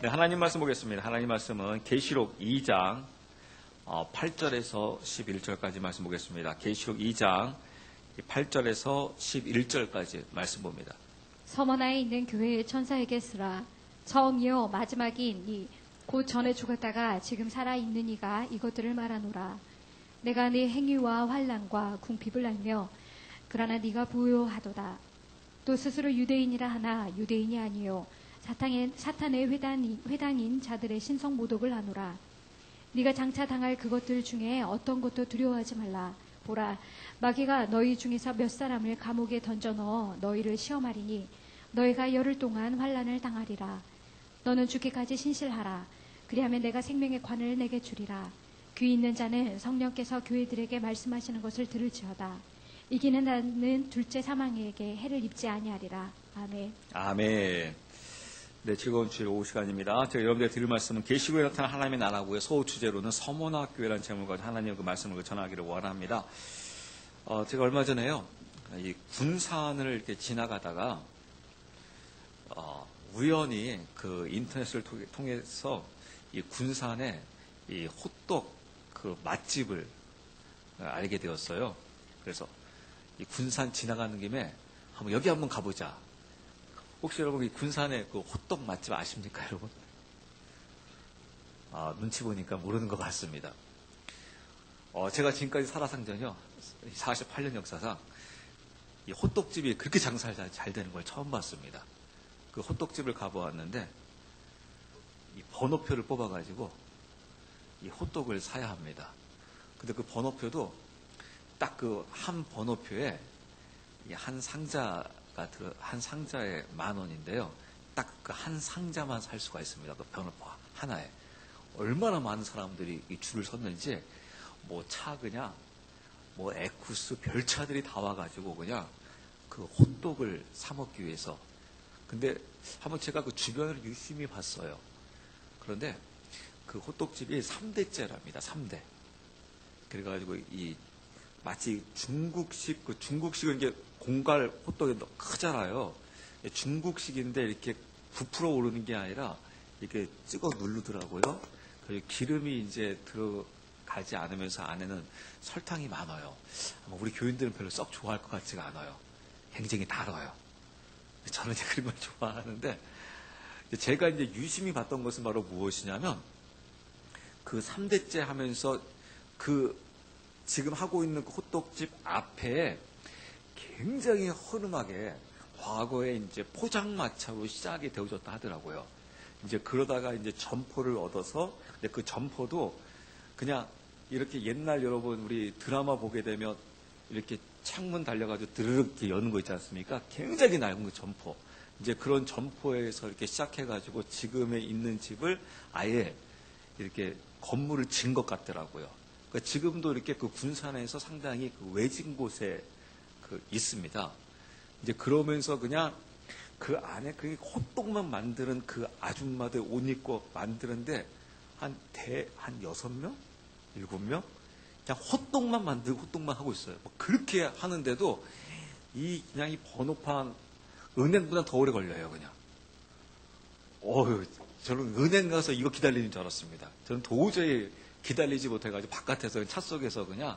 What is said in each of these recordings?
네, 하나님 말씀 보겠습니다. 하나님 말씀은 계시록 2장 8절에서 11절까지 말씀 보겠습니다. 계시록 2장 8절에서 11절까지 말씀 봅니다. 서머나에 있는 교회의 천사에게 쓰라. 처음이요 마지막인 이 곧 전에 죽었다가 지금 살아있는 이가 이것들을 말하노라. 내가 네 행위와 환난과 궁핍을 알며 그러나 네가 부요하도다. 또 스스로 유대인이라 하나 유대인이 아니요 사탄의 회당인 자들의 신성 모독을 하노라. 네가 장차 당할 그것들 중에 어떤 것도 두려워하지 말라. 보라, 마귀가 너희 중에서 몇 사람을 감옥에 던져 넣어 너희를 시험하리니 너희가 열흘 동안 환난을 당하리라. 너는 죽기까지 신실하라. 그리하면 내가 생명의 관을 내게 주리라. 귀 있는 자는 성령께서 교회들에게 말씀하시는 것을 들을지어다. 이기는 자는 둘째 사망에게 해를 입지 아니하리라. 아멘. 아멘. 네, 즐거운 주일 오후 시간입니다. 제가 여러분들에게 드릴 말씀은 계시록에 나타난 하나님의 나라고의 소호 주제로는 서머나 교회라는 제목을 가지고 하나님의 그 말씀을 전하기를 원합니다. 제가 얼마 전에요, 이 군산을 이렇게 지나가다가 우연히 그 인터넷을 통해서 이 군산에 이 호떡 그 맛집을 알게 되었어요. 그래서 이 군산 지나가는 김에 여기 한번 가보자. 혹시 여러분 이 군산에 그 호떡 맛집 아십니까, 여러분? 눈치 보니까 모르는 것 같습니다. 제가 지금까지 살아상전요 48년 역사상 이 호떡집이 그렇게 장사가 잘 되는 걸 처음 봤습니다. 그 호떡집을 가보았는데 이 번호표를 뽑아가지고 이 호떡을 사야 합니다. 근데 그 번호표도 딱 그 한 번호표에 한 상자에 10,000원인데요. 딱 그 한 상자만 살 수가 있습니다. 그 번호표 하나에. 얼마나 많은 사람들이 이 줄을 섰는지, 그냥, 에쿠스, 별차들이 다 와가지고 그냥 그 호떡을 사먹기 위해서. 근데 한번 제가 그 주변을 유심히 봤어요. 그런데 그 호떡집이 3대째랍니다. 3대. 그래가지고 마치 중국식은 이게 공갈 호떡이 크잖아요. 중국식인데 이렇게 부풀어 오르는 게 아니라 이렇게 찍어 누르더라고요. 그리고 기름이 이제 들어가지 않으면서 안에는 설탕이 많아요. 아마 우리 교인들은 별로 썩 좋아할 것 같지가 않아요. 굉장히 달아요. 저는 이제 그런 걸 좋아하는데, 제가 이제 유심히 봤던 것은 바로 무엇이냐면, 그 3대째 하면서 지금 하고 있는 그 호떡집 앞에 굉장히 허름하게 과거에 이제 포장마차로 시작이 되어졌다 하더라고요. 이제 그러다가 이제 점포를 얻어서, 근데 그 점포도 그냥 이렇게 옛날 여러분 우리 드라마 보게 되면 이렇게 창문 달려가지고 드르륵 이렇게 여는 거 있지 않습니까? 굉장히 낡은 그 점포. 이제 그런 점포에서 이렇게 시작해가지고 지금에 있는 집을 아예 이렇게 건물을 지은 것 같더라고요. 그러니까 지금도 이렇게 그 군산에서 상당히 그 외진 곳에 있습니다. 이제 그러면서 그냥 그 안에 그 호떡만 만드는 그 아줌마들 옷 입고 만드는데 한 6명? 7명? 그냥 호떡만 만들고 호떡만 하고 있어요. 그렇게 하는데도 그냥 이 번호판 은행보다 더 오래 걸려요, 그냥. 저는 은행 가서 이거 기다리는 줄 알았습니다. 저는 도저히 기다리지 못해가지고 바깥에서 차 속에서 그냥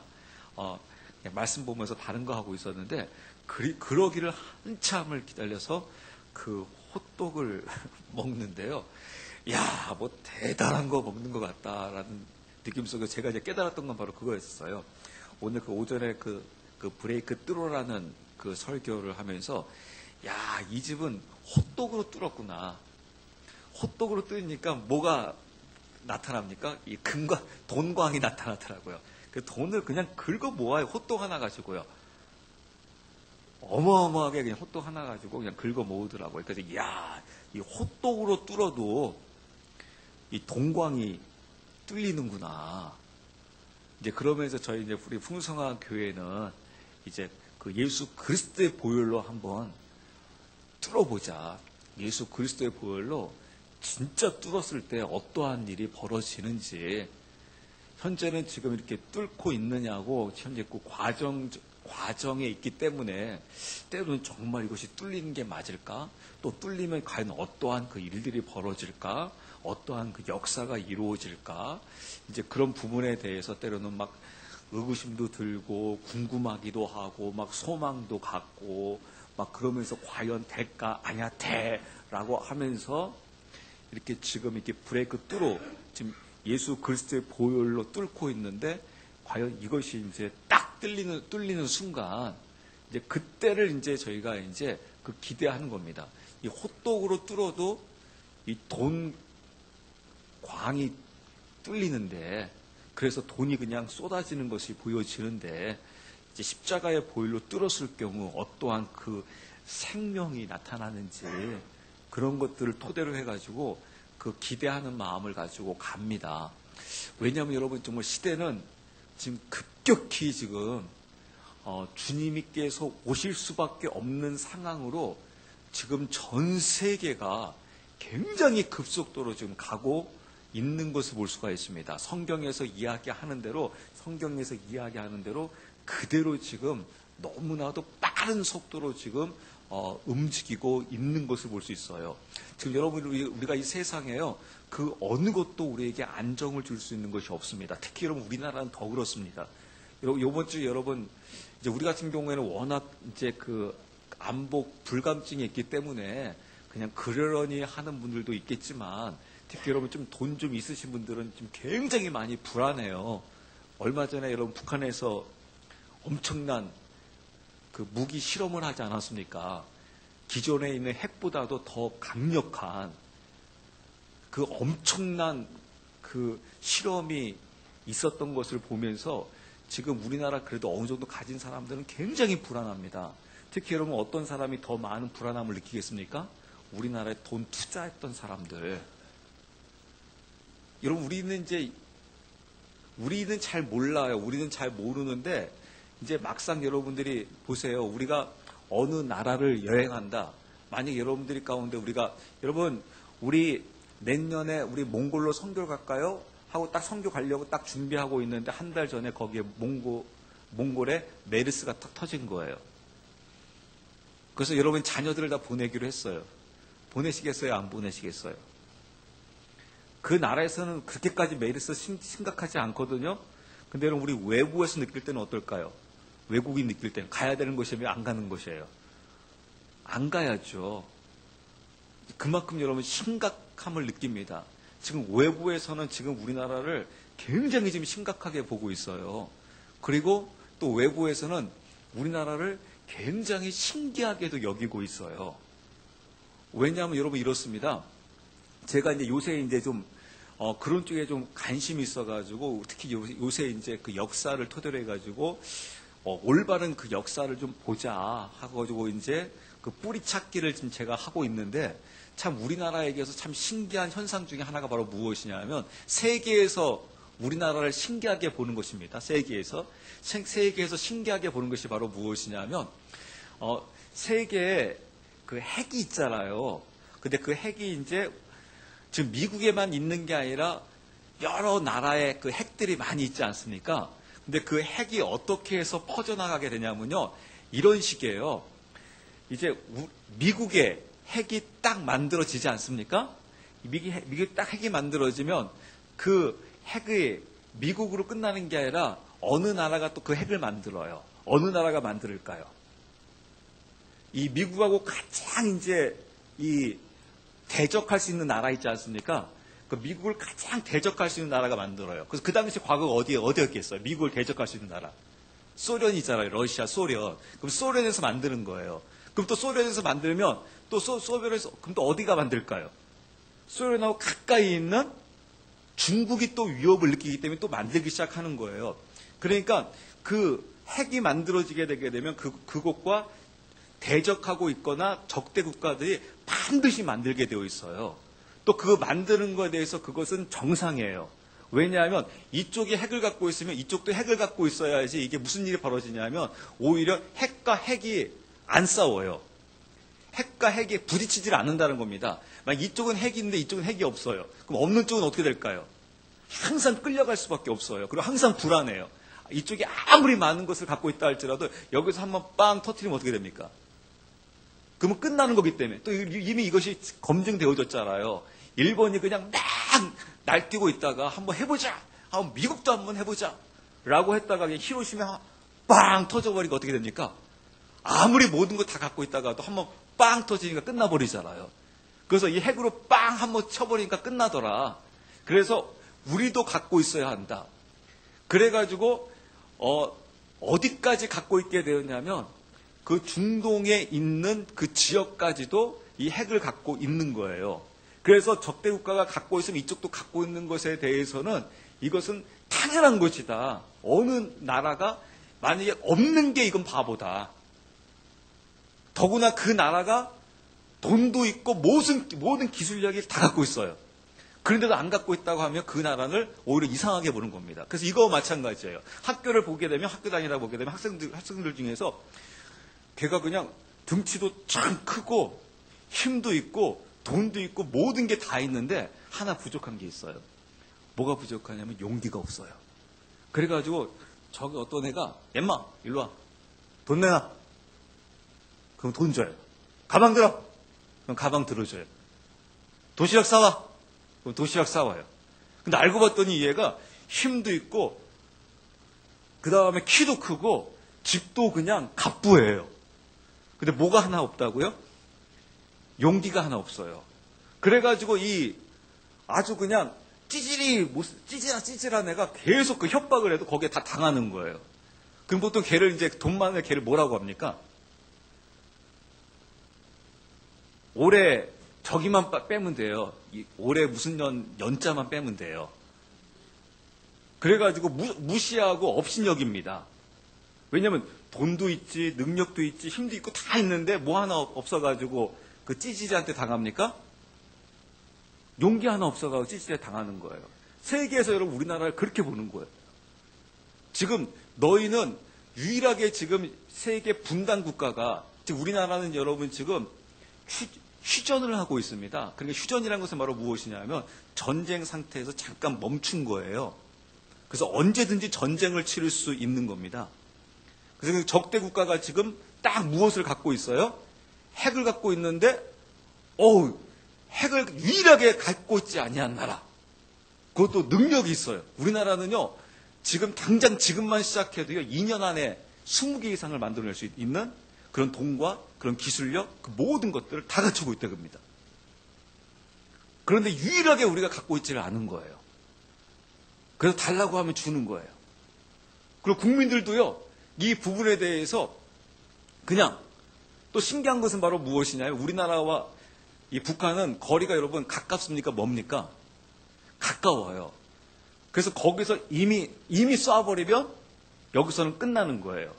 말씀 보면서 다른 거 하고 있었는데, 그러기를 한참을 기다려서 그 호떡을 먹는데요. 야, 대단한 거 먹는 것 같다라는 느낌 속에 제가 이제 깨달았던 건 바로 그거였어요. 오늘 그 오전에 그 브레이크 뚫어라는 그 설교를 하면서, 야, 이 집은 호떡으로 뚫었구나. 호떡으로 뚫으니까 뭐가 나타납니까? 이 돈광이 나타나더라고요. 그 돈을 그냥 긁어 모아요. 호떡 하나 가지고요. 어마어마하게 그냥 호떡 하나 가지고 그냥 긁어 모으더라고요. 그래서 이 호떡으로 뚫어도 이 돈광이 뚫리는구나. 이제 그러면서 저희 이제 우리 풍성한 교회는 이제 그 예수 그리스도의 보혈로 한번 뚫어보자. 예수 그리스도의 보혈로 진짜 뚫었을 때 어떠한 일이 벌어지는지, 현재는 지금 이렇게 뚫고 있느냐고 현재 그 과정에 있기 때문에 때로는 정말 이것이 뚫리는 게 맞을까? 또 뚫리면 과연 어떠한 그 일들이 벌어질까? 어떠한 그 역사가 이루어질까? 이제 그런 부분에 대해서 때로는 막 의구심도 들고 궁금하기도 하고 막 소망도 갖고 막 그러면서 과연 될까? 아니야 돼라고 하면서 이렇게 지금 이렇게 브레이크 뚫어 지금 예수 그리스도의 보혈로 뚫고 있는데 과연 이것이 이제 딱 뚫리는 순간 이제 그때를 이제 저희가 이제 그 기대하는 겁니다. 이 호떡으로 뚫어도 이 돈 광이 뚫리는데 그래서 돈이 그냥 쏟아지는 것이 보여지는데 이제 십자가의 보혈로 뚫었을 경우 어떠한 그 생명이 나타나는지 그런 것들을 토대로 해가지고 그 기대하는 마음을 가지고 갑니다. 왜냐하면 여러분 정말 시대는 지금 급격히 지금 주님께서 오실 수밖에 없는 상황으로 지금 전 세계가 굉장히 급속도로 지금 가고 있는 것을 볼 수가 있습니다. 성경에서 이야기하는 대로 그대로 지금 너무나도 빠른 속도로 지금 움직이고 있는 것을 볼 수 있어요. 지금 여러분 우리가 이 세상에요 그 어느 것도 우리에게 안정을 줄 수 있는 것이 없습니다. 특히 여러분 우리나라는 더 그렇습니다. 요번 주 여러분 이제 우리 같은 경우에는 워낙 이제 그 안복 불감증이 있기 때문에 그냥 그러려니 하는 분들도 있겠지만 특히 여러분 좀 돈 좀 있으신 분들은 좀 굉장히 많이 불안해요. 얼마 전에 여러분 북한에서 엄청난 그 무기 실험을 하지 않았습니까? 기존에 있는 핵보다도 더 강력한 그 엄청난 그 실험이 있었던 것을 보면서 지금 우리나라 그래도 어느 정도 가진 사람들은 굉장히 불안합니다. 특히 여러분 어떤 사람이 더 많은 불안함을 느끼겠습니까? 우리나라에 돈 투자했던 사람들. 여러분 우리는 잘 몰라요. 우리는 잘 모르는데 이제 막상 여러분들이 보세요. 우리가 어느 나라를 여행한다. 만약 여러분들이 가운데 여러분 우리 내년에 우리 몽골로 선교 갈까요? 하고 딱 선교 가려고 딱 준비하고 있는데 한 달 전에 거기에 몽골에 메르스가 탁 터진 거예요. 그래서 여러분 자녀들을 다 보내기로 했어요. 보내시겠어요? 안 보내시겠어요? 그 나라에서는 그렇게까지 메르스 심각하지 않거든요. 근데 여러분 우리 외부에서 느낄 때는 어떨까요? 외국인 느낄 때는 가야 되는 것이면 안 가는 것이에요. 안 가야죠. 그만큼 여러분 심각함을 느낍니다. 지금 외부에서는 지금 우리나라를 굉장히 지금 심각하게 보고 있어요. 그리고 또 외부에서는 우리나라를 굉장히 신기하게도 여기고 있어요. 왜냐하면 여러분 이렇습니다. 제가 이제 요새 이제 좀 그런 쪽에 좀 관심이 있어가지고 특히 요새 이제 그 역사를 토대로 해가지고 올바른 그 역사를 좀 보자 하고 이제 그 뿌리 찾기를 지금 제가 하고 있는데 참 우리나라에게서 참 신기한 현상 중에 하나가 바로 무엇이냐면 세계에서 우리나라를 신기하게 보는 것입니다. 세계에서 신기하게 보는 것이 바로 무엇이냐면 세계에 그 핵이 있잖아요. 근데 그 핵이 이제 지금 미국에만 있는 게 아니라 여러 나라에 그 핵들이 많이 있지 않습니까? 근데 그 핵이 어떻게 해서 퍼져나가게 되냐면요. 이런 식이에요. 이제 미국에 핵이 딱 만들어지지 않습니까? 미국에 딱 핵이 만들어지면 그 핵이 미국으로 끝나는 게 아니라 어느 나라가 또 그 핵을 만들어요. 어느 나라가 만들까요? 이 미국하고 가장 이제 대적할 수 있는 나라 있지 않습니까? 그 미국을 가장 대적할 수 있는 나라가 만들어요. 그래서 그 당시 과거가 어디였겠어요? 미국을 대적할 수 있는 나라. 소련이 있잖아요. 러시아, 소련. 그럼 소련에서 만드는 거예요. 그럼 또 소련에서 만들면 또 소련에서 그럼 또 어디가 만들까요? 소련하고 가까이 있는 중국이 또 위협을 느끼기 때문에 또 만들기 시작하는 거예요. 그러니까 그 핵이 만들어지게 되게 되면 그곳과 대적하고 있거나 적대 국가들이 반드시 만들게 되어 있어요. 또 그거 만드는 거에 대해서 그것은 정상이에요. 왜냐하면 이쪽이 핵을 갖고 있으면 이쪽도 핵을 갖고 있어야지 이게 무슨 일이 벌어지냐면 오히려 핵과 핵이 안 싸워요. 핵과 핵이 부딪히질 않는다는 겁니다. 만약 이쪽은 핵이 있는데 이쪽은 핵이 없어요. 그럼 없는 쪽은 어떻게 될까요? 항상 끌려갈 수밖에 없어요. 그리고 항상 불안해요. 이쪽에 아무리 많은 것을 갖고 있다 할지라도 여기서 한번 빵 터트리면 어떻게 됩니까? 그러면 끝나는 거기 때문에 또 이미 이것이 검증되어졌잖아요. 일본이 그냥 막 날뛰고 있다가 한번 해보자. 미국도 한번 해보자. 라고 했다가 그냥 히로시마 빵 터져버리니까 어떻게 됩니까? 아무리 모든 거 다 갖고 있다가도 한번 빵 터지니까 끝나버리잖아요. 그래서 이 핵으로 빵 한번 쳐버리니까 끝나더라. 그래서 우리도 갖고 있어야 한다. 그래가지고 어디까지 갖고 있게 되었냐면 그 중동에 있는 그 지역까지도 이 핵을 갖고 있는 거예요. 그래서 적대 국가가 갖고 있으면 이쪽도 갖고 있는 것에 대해서는 이것은 당연한 것이다. 어느 나라가 만약에 없는 게 이건 바보다. 더구나 그 나라가 돈도 있고 모든 기술력이 다 갖고 있어요. 그런데도 안 갖고 있다고 하면 그 나라를 오히려 이상하게 보는 겁니다. 그래서 이거 마찬가지예요. 학교를 보게 되면 학교 다니다 보게 되면 학생들 중에서 걔가 그냥 등치도 참 크고 힘도 있고 돈도 있고 모든 게 다 있는데 하나 부족한 게 있어요. 뭐가 부족하냐면 용기가 없어요. 그래가지고 저기 어떤 애가 엠마 일로 와. 돈 내놔. 그럼 돈 줘요. 가방 들어. 그럼 가방 들어줘요. 도시락 싸와. 그럼 도시락 싸와요. 근데 알고 봤더니 얘가 힘도 있고 그 다음에 키도 크고 집도 그냥 갑부예요. 근데 뭐가 하나 없다고요? 용기가 하나 없어요. 그래가지고 이 아주 그냥 찌질한 애가 계속 그 협박을 해도 거기에 다 당하는 거예요. 그럼 보통 걔를 이제 돈 많은 걔를 뭐라고 합니까? 올해 저기만 빼면 돼요. 올해 무슨 연자만 빼면 돼요. 그래가지고 무시하고 업신여깁니다. 왜냐면 돈도 있지, 능력도 있지, 힘도 있고 다 있는데 뭐 하나 없어가지고 그 찌질이한테 당합니까? 용기 하나 없어가지고 찌질에 당하는 거예요. 세계에서 여러분 우리나라를 그렇게 보는 거예요. 지금 너희는 유일하게 지금 세계 분단 국가가, 즉 우리나라는 여러분 지금 휴전을 하고 있습니다. 그러니까 휴전이라는 것은 바로 무엇이냐면 전쟁 상태에서 잠깐 멈춘 거예요. 그래서 언제든지 전쟁을 치를 수 있는 겁니다. 그래서 적대 국가가 지금 딱 무엇을 갖고 있어요? 핵을 갖고 있는데, 핵을 유일하게 갖고 있지 아니한 나라. 그것도 능력이 있어요. 우리나라는요, 지금 당장 지금만 시작해도요, 2년 안에 20개 이상을 만들어낼 수 있는 그런 돈과 그런 기술력, 그 모든 것들을 다 갖추고 있다고 합니다. 그런데 유일하게 우리가 갖고 있지를 않은 거예요. 그래서 달라고 하면 주는 거예요. 그리고 국민들도요, 이 부분에 대해서 그냥 또 신기한 것은 바로 무엇이냐면 우리나라와 이 북한은 거리가 여러분 가깝습니까? 뭡니까? 가까워요. 그래서 거기서 이미 쏴버리면 여기서는 끝나는 거예요.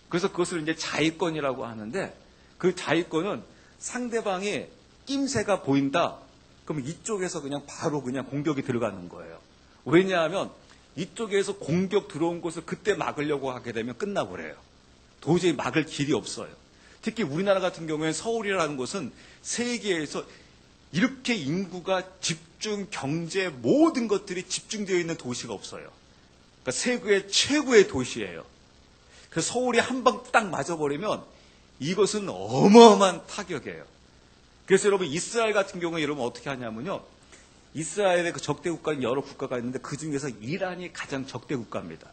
그래서 그것을 이제 자위권이라고 하는데 그 자위권은 상대방의 낌새가 보인다. 그럼 이쪽에서 그냥 바로 그냥 공격이 들어가는 거예요. 왜냐하면 이쪽에서 공격 들어온 곳을 그때 막으려고 하게 되면 끝나버려요. 도저히 막을 길이 없어요. 특히 우리나라 같은 경우에 서울이라는 곳은 세계에서 이렇게 인구가 집중, 경제 모든 것들이 집중되어 있는 도시가 없어요. 그러니까 세계 최고의 도시예요. 그래서 서울이 한 방 딱 맞아버리면 이것은 어마어마한 타격이에요. 그래서 여러분 이스라엘 같은 경우에 여러분 어떻게 하냐면요. 이스라엘의 그 적대 국가는 여러 국가가 있는데 그 중에서 이란이 가장 적대 국가입니다.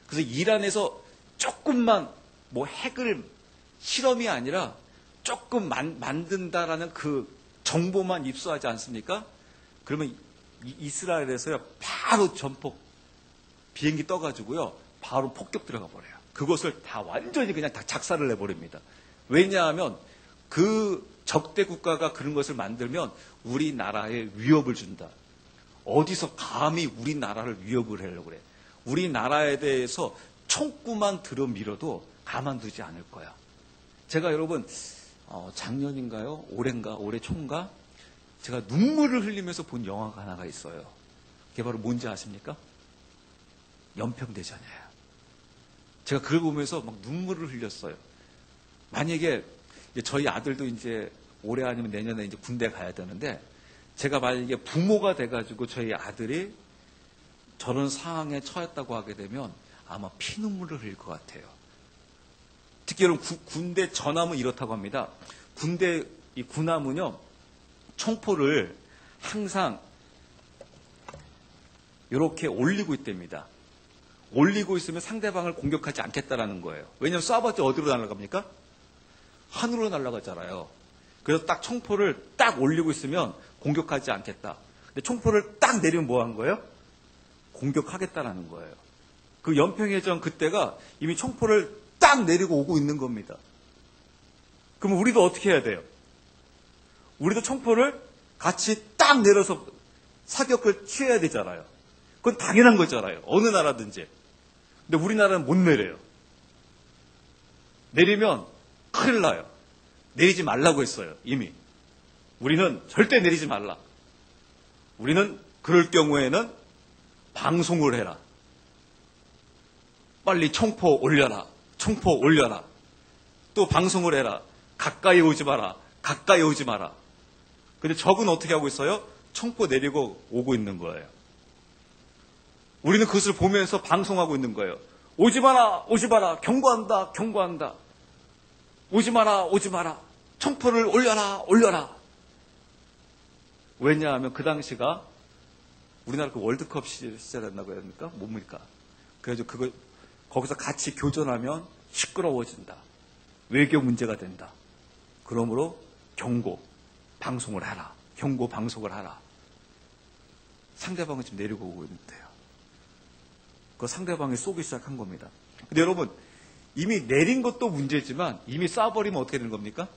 그래서 이란에서 조금만 뭐 핵을 실험이 아니라 조금 만든다라는 그 정보만 입수하지 않습니까? 그러면 이스라엘에서요 바로 전폭 비행기 떠가지고요 바로 폭격 들어가 버려요. 그것을 다 완전히 그냥 다 작살을 내버립니다. 왜냐하면 그 적대 국가가 그런 것을 만들면 우리나라에 위협을 준다. 어디서 감히 우리나라를 위협을 하려고 그래. 우리나라에 대해서 총구만 들어밀어도 가만두지 않을 거야. 제가 여러분 작년인가요? 올해 초인가? 제가 눈물을 흘리면서 본 영화가 하나가 있어요. 그게 바로 뭔지 아십니까? 연평대전이에요. 제가 그걸 보면서 막 눈물을 흘렸어요. 만약에 저희 아들도 이제 올해 아니면 내년에 이제 군대 가야 되는데 제가 만약에 부모가 돼가지고 저희 아들이 저런 상황에 처했다고 하게 되면 아마 피눈물을 흘릴 것 같아요. 특히 여러분 군대 전함은 이렇다고 합니다. 군대 이 군함은요 총포를 항상 이렇게 올리고 있답니다. 올리고 있으면 상대방을 공격하지 않겠다라는 거예요. 왜냐하면 쏴봤자 어디로 날아갑니까? 하늘로 날아가잖아요. 그래서 딱 총포를 딱 올리고 있으면 공격하지 않겠다. 근데 총포를 딱 내리면 뭐 한 거예요? 공격하겠다라는 거예요. 그 연평해전 그때가 이미 총포를 딱 내리고 오고 있는 겁니다. 그럼 우리도 어떻게 해야 돼요? 우리도 총포를 같이 딱 내려서 사격을 취해야 되잖아요. 그건 당연한 거잖아요. 어느 나라든지. 근데 우리나라는 못 내려요. 내리면 큰일 나요. 내리지 말라고 했어요. 이미. 우리는 절대 내리지 말라. 우리는 그럴 경우에는 방송을 해라. 빨리 총포 올려라. 총포 올려라. 또 방송을 해라. 가까이 오지 마라. 가까이 오지 마라. 근데 적은 어떻게 하고 있어요? 총포 내리고 오고 있는 거예요. 우리는 그것을 보면서 방송하고 있는 거예요. 오지 마라. 오지 마라. 경고한다. 경고한다. 오지 마라. 오지 마라. 총포를 올려라. 올려라. 왜냐하면 그 당시가 우리나라 그 월드컵 시절이었나고 해야 됩니까? 뭡니까? 그래가지고 그거 거기서 같이 교전하면 시끄러워진다. 외교 문제가 된다. 그러므로 경고 방송을 하라. 경고 방송을 하라. 상대방은 지금 내리고 오고 있는데요. 그 상대방이 쏘기 시작한 겁니다. 근데 여러분 이미 내린 것도 문제지만 이미 쏴버리면 어떻게 되는 겁니까?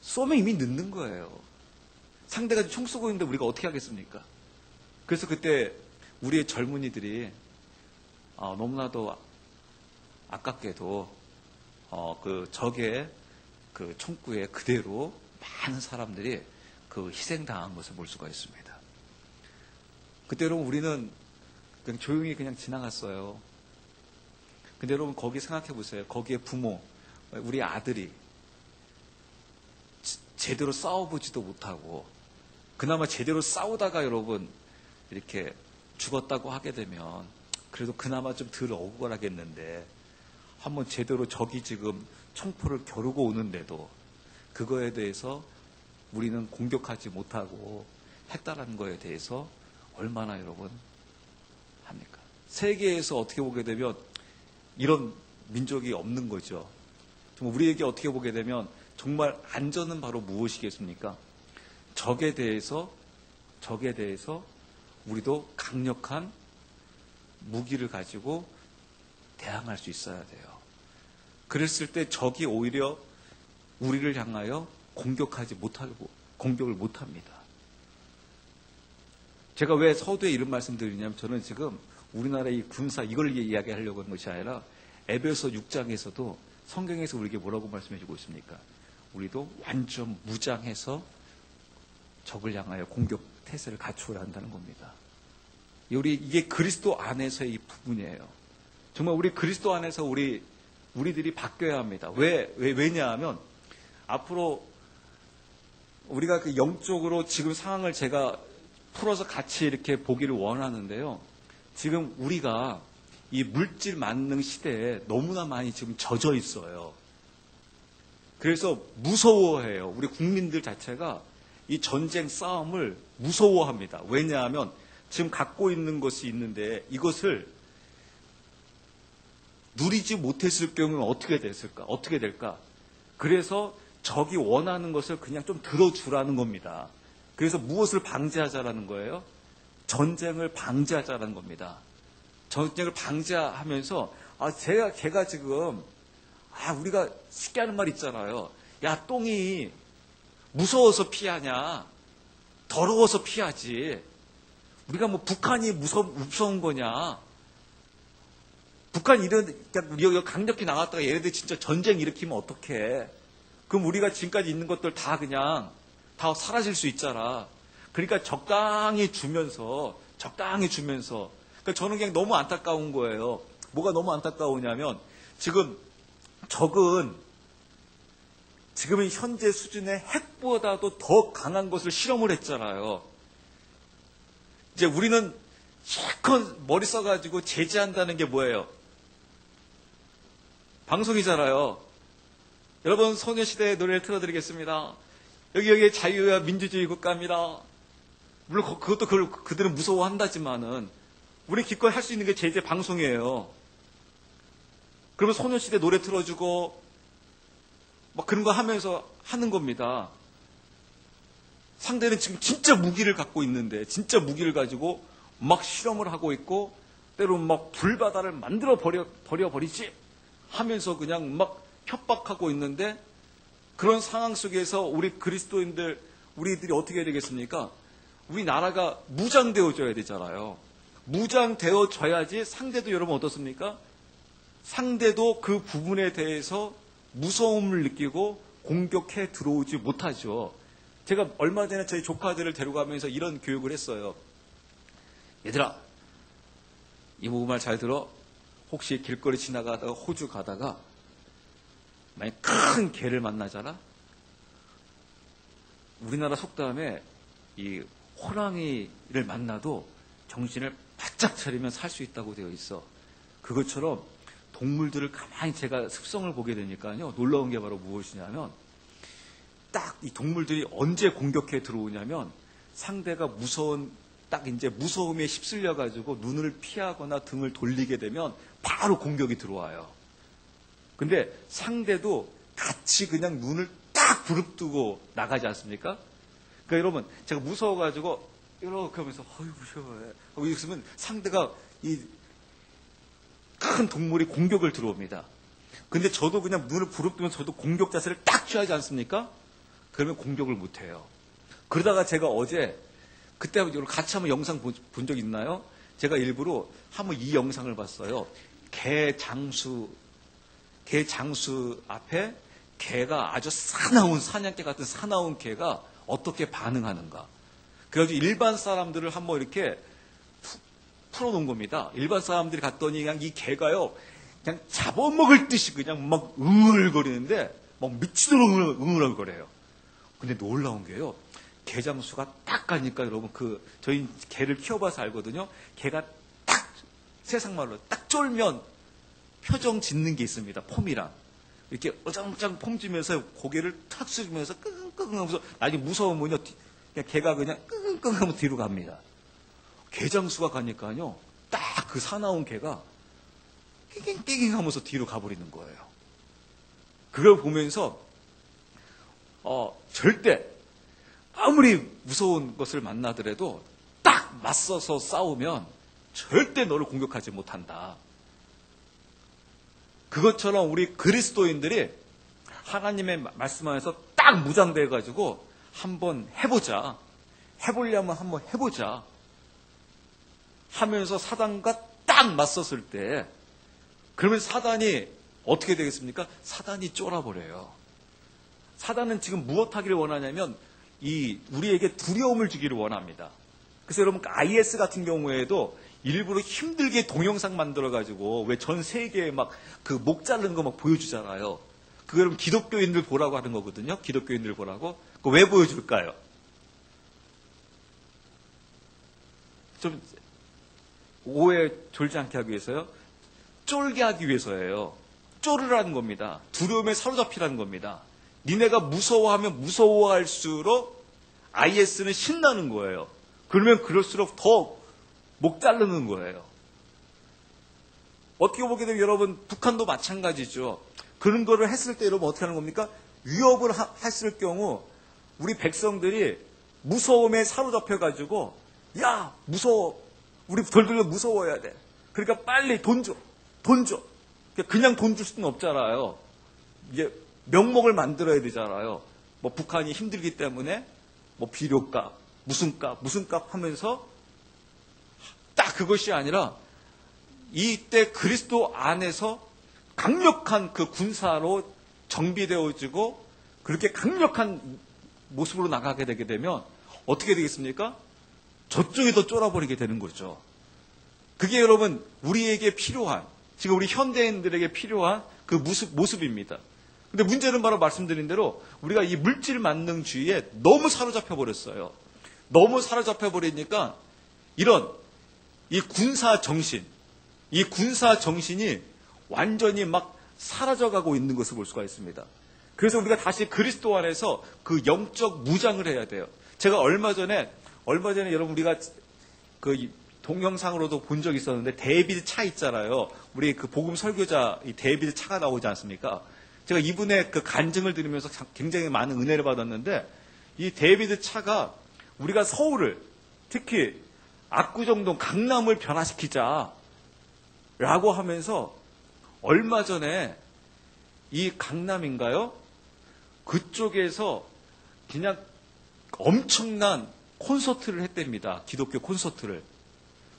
쏘면 이미 늦는 거예요. 상대가 총 쏘고 있는데 우리가 어떻게 하겠습니까? 그래서 그때 우리의 젊은이들이 너무나도 아깝게도 그 적의 그 총구에 그대로 많은 사람들이 그 희생당한 것을 볼 수가 있습니다. 그때 여러분 우리는 그냥 조용히 그냥 지나갔어요. 근데 여러분 거기 생각해 보세요. 거기에 부모, 우리 아들이 제대로 싸워보지도 못하고 그나마 제대로 싸우다가 여러분 이렇게 죽었다고 하게 되면 그래도 그나마 좀 덜 억울하겠는데 한번 제대로 적이 지금 총포를 겨루고 오는데도 그거에 대해서 우리는 공격하지 못하고 했다라는 거에 대해서 얼마나 여러분 합니까? 세계에서 어떻게 보게 되면 이런 민족이 없는 거죠. 정말 우리에게 어떻게 보게 되면 정말 안전은 바로 무엇이겠습니까? 적에 대해서 우리도 강력한 무기를 가지고 대항할 수 있어야 돼요. 그랬을 때 적이 오히려 우리를 향하여 공격하지 못하고 공격을 못합니다. 제가 왜 서두에 이런 말씀 드리냐면 저는 지금 우리나라 이 군사 이걸 이야기하려고 하는 것이 아니라 에베소 6장에서도 성경에서 우리에게 뭐라고 말씀해 주고 있습니까? 우리도 완전 무장해서 적을 향하여 공격 태세를 갖추어야 한다는 겁니다. 이게 그리스도 안에서의 이 부분이에요. 정말 우리 그리스도 안에서 우리들이 바뀌어야 합니다. 왜냐하면 앞으로 우리가 그 영적으로 지금 상황을 제가 풀어서 같이 이렇게 보기를 원하는데요. 지금 우리가 이 물질 만능 시대에 너무나 많이 지금 젖어 있어요. 그래서 무서워해요. 우리 국민들 자체가 이 전쟁 싸움을 무서워합니다. 왜냐하면 지금 갖고 있는 것이 있는데 이것을 누리지 못했을 경우는 어떻게 됐을까? 어떻게 될까? 그래서 적이 원하는 것을 그냥 좀 들어주라는 겁니다. 그래서 무엇을 방지하자라는 거예요? 전쟁을 방지하자라는 겁니다. 전쟁을 방지하면서 걔가 지금 우리가 쉽게 하는 말 있잖아요. 야, 똥이 무서워서 피하냐? 더러워서 피하지. 우리가 뭐 북한이 무서운 거냐? 북한 여기 강력히 나갔다가 얘네들 진짜 전쟁 일으키면 어떡해? 그럼 우리가 지금까지 있는 것들 다 그냥 다 사라질 수 있잖아. 그러니까 적당히 주면서 그러니까 저는 그냥 너무 안타까운 거예요. 뭐가 너무 안타까우냐면 지금 적은 지금의 현재 수준의 핵보다도 더 강한 것을 실험을 했잖아요. 이제 우리는 실컷 머리 써가지고 제지한다는 게 뭐예요? 방송이잖아요. 여러분, 소녀시대의 노래를 틀어드리겠습니다. 여기 자유와 민주주의 국가입니다. 물론 그것도 그들은 무서워한다지만은 우리 기꺼이 할 수 있는 게 제재 방송이에요. 그러면 소녀시대 노래 틀어주고 막 그런 거 하면서 하는 겁니다. 상대는 지금 진짜 무기를 갖고 있는데, 진짜 무기를 가지고 막 실험을 하고 있고, 때로는 막 불바다를 만들어 버리지 하면서 그냥 막 협박하고 있는데, 그런 상황 속에서 우리 그리스도인들, 우리들이 어떻게 해야 되겠습니까? 우리 나라가 무장되어져야 되잖아요. 무장되어져야지 상대도 여러분 어떻습니까? 상대도 그 부분에 대해서 무서움을 느끼고 공격해 들어오지 못하죠. 제가 얼마 전에 저희 조카들을 데려가면서 이런 교육을 했어요. 얘들아, 이 말 잘 들어. 혹시 길거리 지나가다가 호주 가다가 만약 큰 개를 만나잖아? 우리나라 속담에 이 호랑이를 만나도 정신을 바짝 차리면 살 수 있다고 되어 있어. 그것처럼 동물들을 가만히 제가 습성을 보게 되니까요. 놀라운 게 바로 무엇이냐면 딱 이 동물들이 언제 공격해 들어오냐면 상대가 딱 이제 무서움에 휩쓸려 가지고 눈을 피하거나 등을 돌리게 되면 바로 공격이 들어와요. 근데 상대도 같이 그냥 눈을 딱 부릅뜨고 나가지 않습니까? 그러니까 여러분, 제가 무서워가지고 이렇게 하면서 어휴 무서워해 하고 있으면 상대가 이 큰 동물이 공격을 들어옵니다. 근데 저도 그냥 눈을 부릅뜨면 저도 공격 자세를 딱 취하지 않습니까? 그러면 공격을 못해요. 그러다가 제가 어제 그때 같이 한번 영상 본 적 있나요? 제가 일부러 한번 이 영상을 봤어요. 개 장수 앞에 개가 아주 사나운 사냥개 같은 사나운 개가 어떻게 반응하는가. 그래가지고 일반 사람들을 한번 이렇게 풀어놓은 겁니다. 일반 사람들이 갔더니 그냥 이 개가요, 그냥 잡아먹을 듯이 그냥 막 응을거리는데 막 미치도록 응을거려요. 근데 놀라운 게요, 개장수가 딱 가니까 여러분 저희 개를 키워봐서 알거든요. 개가 딱 세상 말로 딱 쫄면 표정 짓는 게 있습니다. 폼이랑 이렇게 어장장 폼지면서 고개를 탁 숙이면서 끙끙 하면서 나중에 무서우면요, 그냥 개가 그냥 끙끙 하면서 뒤로 갑니다. 개장수가 가니까요, 딱 그 사나운 개가 낑낑낑 하면서 뒤로 가버리는 거예요. 그걸 보면서 절대 아무리 무서운 것을 만나더라도 딱 맞서서 싸우면 절대 너를 공격하지 못한다. 그것처럼 우리 그리스도인들이 하나님의 말씀 안에서 딱 무장돼가지고 한번 해보자. 해보려면 한번 해보자. 하면서 사단과 딱 맞섰을 때, 그러면 사단이 어떻게 되겠습니까? 사단이 쫄아버려요. 사단은 지금 무엇하기를 원하냐면 우리에게 두려움을 주기를 원합니다. 그래서 여러분 IS 같은 경우에도 일부러 힘들게 동영상 만들어가지고 왜 전 세계에 막 그 목 자르는 거 막 보여주잖아요. 그거 여러분 기독교인들 보라고 하는 거거든요. 기독교인들 보라고. 그거 왜 보여줄까요? 좀 오해 졸지 않게 하기 위해서요. 쫄게 하기 위해서예요. 쫄으라는 겁니다. 두려움에 사로잡히라는 겁니다. 니네가 무서워하면 무서워할수록 IS는 신나는 거예요. 그러면 그럴수록 더 목 자르는 거예요. 어떻게 보게 되면 여러분 북한도 마찬가지죠. 그런 거를 했을 때 여러분 어떻게 하는 겁니까? 위협을 했을 경우 우리 백성들이 무서움에 사로잡혀가지고 야 무서워, 우리 덜덜 무서워해야 돼. 그러니까 빨리 돈 줘. 그냥 돈 줄 수는 없잖아요. 이게 명목을 만들어야 되잖아요. 뭐 북한이 힘들기 때문에 뭐 비료값, 무슨 값 하면서 딱 그것이 아니라 이때 그리스도 안에서 강력한 그 군사로 정비되어지고 그렇게 강력한 모습으로 나가게 되게 되면 어떻게 되겠습니까? 저쪽이 더 쫄아버리게 되는 거죠. 그게 여러분 우리에게 필요한, 지금 우리 현대인들에게 필요한 그 모습입니다. 근데 문제는 바로 말씀드린 대로 우리가 이 물질 만능주의에 너무 사로잡혀 버렸어요. 너무 사로잡혀 버리니까 이런 이 군사 정신이 완전히 막 사라져가고 있는 것을 볼 수가 있습니다. 그래서 우리가 다시 그리스도 안에서 그 영적 무장을 해야 돼요. 제가 얼마 전에 여러분 우리가 그 동영상으로도 본 적이 있었는데 데이비드 차 있잖아요. 우리 그 복음 설교자 이 데이비드 차가 나오지 않습니까? 제가 이분의 그 간증을 들으면서 굉장히 많은 은혜를 받았는데 이 데이비드 차가 우리가 서울을 특히 압구정동 강남을 변화시키자 라고 하면서 얼마 전에 이 강남인가요? 그쪽에서 그냥 엄청난 콘서트를 했답니다. 기독교 콘서트를.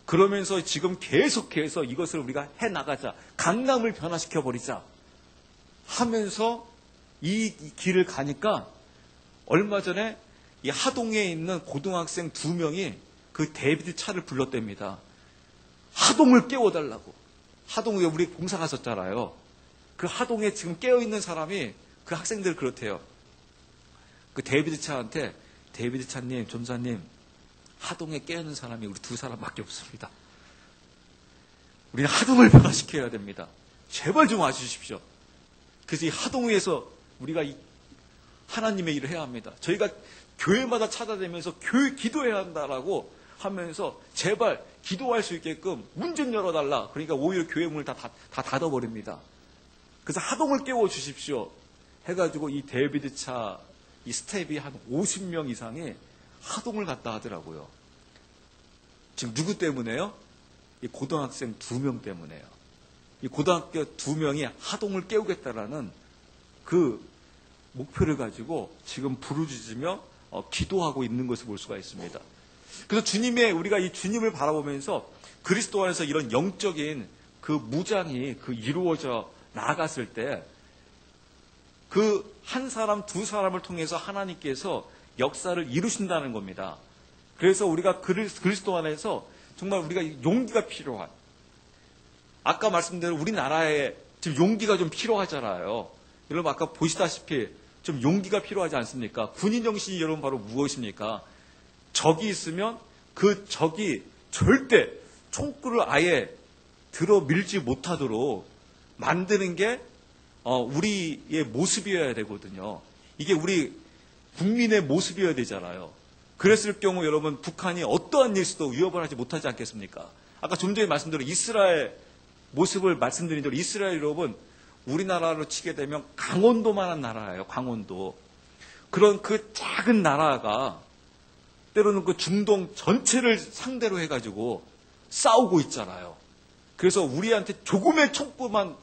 그러면서 지금 계속해서 이것을 우리가 해나가자. 강남을 변화시켜버리자. 하면서 이 길을 가니까 얼마 전에 이 하동에 있는 고등학생 2명이 그 데이비드 차를 불렀답니다. 하동을 깨워달라고. 하동에 우리 봉사 갔었잖아요. 그 하동에 지금 깨어있는 사람이 그 학생들 그렇대요. 그 데이비드 차한테 데이비드 차님, 전사님, 하동에 깨어있는 사람이 우리 2사람밖에 없습니다. 우리는 하동을 변화시켜야 됩니다. 제발 좀 와주십시오. 그래서 이 하동에서 우리가 이 하나님의 일을 해야 합니다. 저희가 교회마다 찾아다니면서 기도해야 한다라고 하면서 제발 기도할 수 있게끔 문 좀 열어달라. 그러니까 오히려 교회 문을 다 닫아버립니다. 그래서 하동을 깨워주십시오. 해가지고 이 데이비드 차 이 스텝이 한 50명 이상이 하동을 갔다 하더라고요. 지금 누구 때문에요? 이 고등학생 2명 때문에요. 이 고등학교 2명이 하동을 깨우겠다라는 그 목표를 가지고 지금 부르짖으며 기도하고 있는 것을 볼 수가 있습니다. 그래서 우리가 이 주님을 바라보면서 그리스도 안에서 이런 영적인 그 무장이 이루어져 나아갔을 때 그 한 사람, 2사람을 통해서 하나님께서 역사를 이루신다는 겁니다. 그래서 우리가 그리스도 안에서 정말 우리가 용기가 필요한, 아까 말씀대로 우리나라에 지금 용기가 좀 필요하잖아요. 여러분 아까 보시다시피 좀 용기가 필요하지 않습니까? 군인 정신이 여러분 바로 무엇입니까? 적이 있으면 그 적이 절대 총구를 아예 들어 밀지 못하도록 만드는 게 우리의 모습이어야 되거든요. 이게 우리 국민의 모습이어야 되잖아요. 그랬을 경우 여러분 북한이 어떠한 일수도 위협을 하지 못하지 않겠습니까? 아까 좀 전에 말씀드린 이스라엘 모습을 말씀드린 대로 이스라엘 여러분 우리나라로 치게 되면 강원도만한 나라예요. 강원도. 그런 그 작은 나라가 때로는 그 중동 전체를 상대로 해가지고 싸우고 있잖아요. 그래서 우리한테 조금의 촉구만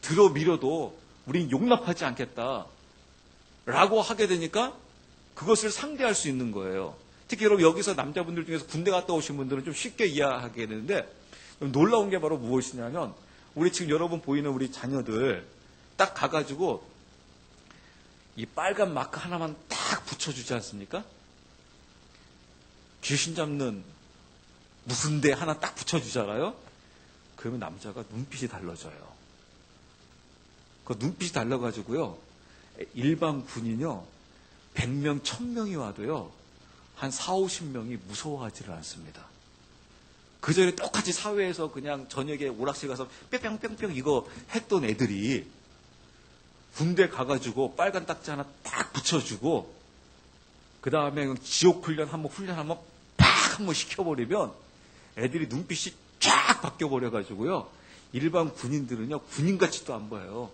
들어 밀어도 우린 용납하지 않겠다 라고 하게 되니까 그것을 상대할 수 있는 거예요. 특히 여러분 여기서 남자분들 중에서 군대 갔다 오신 분들은 좀 쉽게 이해하게 되는데 놀라운 게 바로 무엇이냐면 우리 지금 여러분 보이는 우리 자녀들 딱 가가지고 이 빨간 마크 하나만 딱 붙여주지 않습니까? 귀신 잡는 무슨 데 하나 딱 붙여주잖아요. 그러면 남자가 눈빛이 달라져요. 그 눈빛이 달라가지고요. 일반 군인요. 100명, 1000명이 와도요. 한 4, 50명이 무서워하지를 않습니다. 그 전에 똑같이 사회에서 그냥 저녁에 오락실 가서 뿅뿅뿅뿅 이거 했던 애들이 군대 가가지고 빨간 딱지 하나 딱 붙여주고 그 다음에 지옥 훈련 한번 팍 한번 시켜버리면 애들이 눈빛이 쫙 바뀌어버려가지고요. 일반 군인들은요. 군인같이도 안 보여요.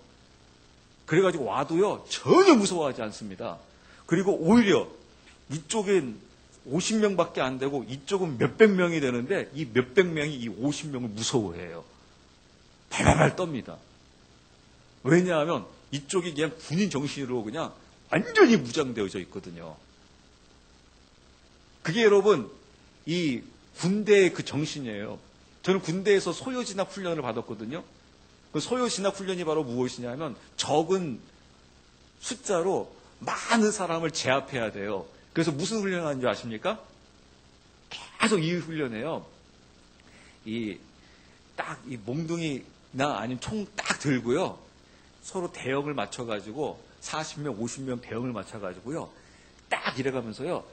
그래가지고 와도요. 전혀 무서워하지 않습니다. 그리고 오히려 이쪽엔 50명밖에 안 되고 이쪽은 몇백 명이 되는데 이 몇백 명이 이 50명을 무서워해요. 발발발 떱니다. 왜냐하면 이쪽이 그냥 군인 정신으로 그냥 완전히 무장되어져 있거든요. 그게 여러분 이 군대의 그 정신이에요. 저는 군대에서 소요진압 훈련을 받았거든요. 그 소요진압 훈련이 바로 무엇이냐면 적은 숫자로 많은 사람을 제압해야 돼요. 그래서 무슨 훈련을 하는 줄 아십니까? 계속 이 훈련해요. 이 몽둥이나 아니면 총 딱 들고요. 서로 대형을 맞춰가지고 40명, 50명 대형을 맞춰가지고요. 딱 이래가면서요.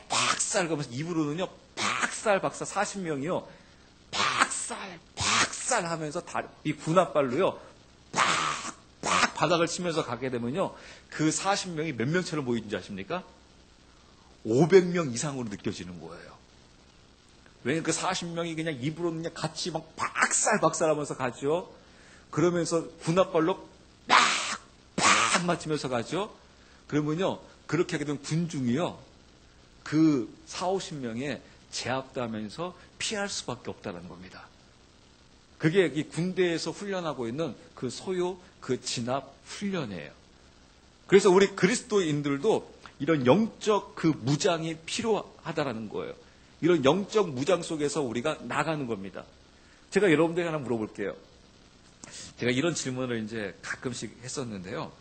박살 가면서 입으로는요. 팍 박살 40명이요. 박살 하면서 이 군합발로요. 팍 바닥을 치면서 가게 되면요. 그 40명이 몇 명처럼 보이는지 아십니까? 500명 이상으로 느껴지는 거예요. 왜냐면 그 40명이 그냥 입으로 그냥 같이 막 박살 하면서 가죠. 그러면서 군합발로 팍 맞추면서 가죠. 그러면요. 그렇게 하게 되면 군중이요. 그 40-50명에 제압당하면서 피할 수밖에 없다는 겁니다. 그게 이 군대에서 훈련하고 있는 그 소요, 그 진압 훈련이에요. 그래서 우리 그리스도인들도 이런 영적 그 무장이 필요하다라는 거예요. 이런 영적 무장 속에서 우리가 나가는 겁니다. 제가 여러분들에게 하나 물어볼게요. 제가 이런 질문을 이제 가끔씩 했었는데요.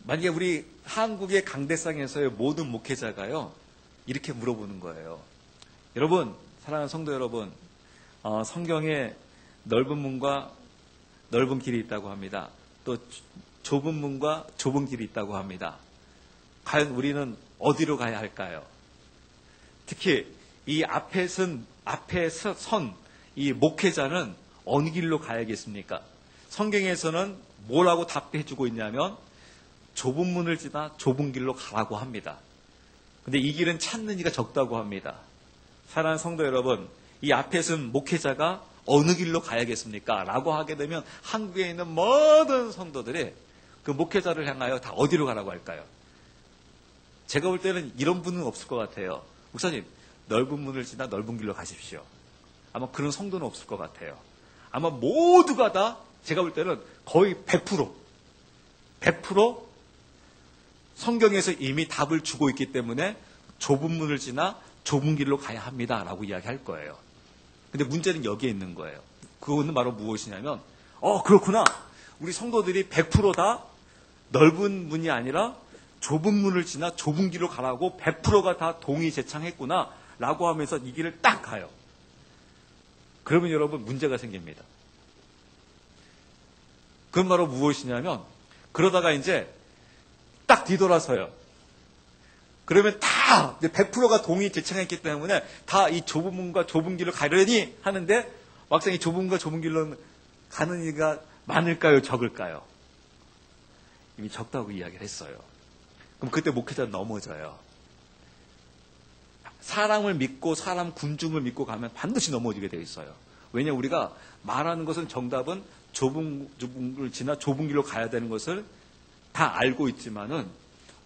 만약에 우리 한국의 강대상에서의 모든 목회자가요, 이렇게 물어보는 거예요. 여러분, 사랑하는 성도 여러분, 성경에 넓은 문과 넓은 길이 있다고 합니다. 또 좁은 문과 좁은 길이 있다고 합니다. 과연 우리는 어디로 가야 할까요? 특히 이 앞에 선 이 목회자는 어느 길로 가야겠습니까? 성경에서는 뭐라고 답해주고 있냐면 좁은 문을 지나 좁은 길로 가라고 합니다. 근데 이 길은 찾는 이가 적다고 합니다. 사랑하는 성도 여러분, 이 앞에 선 목회자가 어느 길로 가야겠습니까? 라고 하게 되면 한국에 있는 모든 성도들이 그 목회자를 향하여 다 어디로 가라고 할까요? 제가 볼 때는 이런 분은 없을 것 같아요. 목사님, 넓은 문을 지나 넓은 길로 가십시오. 아마 그런 성도는 없을 것 같아요. 아마 모두가 다 제가 볼 때는 거의 100% 성경에서 이미 답을 주고 있기 때문에 좁은 문을 지나 좁은 길로 가야 합니다라고 이야기할 거예요. 근데 문제는 여기에 있는 거예요. 그거는 바로 무엇이냐면 그렇구나. 우리 성도들이 100% 다 넓은 문이 아니라 좁은 문을 지나 좁은 길로 가라고 100%가 다 동의 제창했구나 라고 하면서 이 길을 딱 가요. 그러면 여러분 문제가 생깁니다. 그건 바로 무엇이냐면 그러다가 이제 딱 뒤돌아서요. 그러면 다 100%가 동의 제창했기 때문에 다 이 좁은 문과 좁은 길을 가려니 하는데 막상 이 좁은 문과 좁은 길로 가는 이가 많을까요? 적을까요? 이미 적다고 이야기를 했어요. 그럼 그때 목회자는 넘어져요. 사람을 믿고 사람 군중을 믿고 가면 반드시 넘어지게 되어 있어요. 왜냐 우리가 말하는 것은 정답은 좁은 길을 지나 좁은 길로 가야 되는 것을 다 알고 있지만은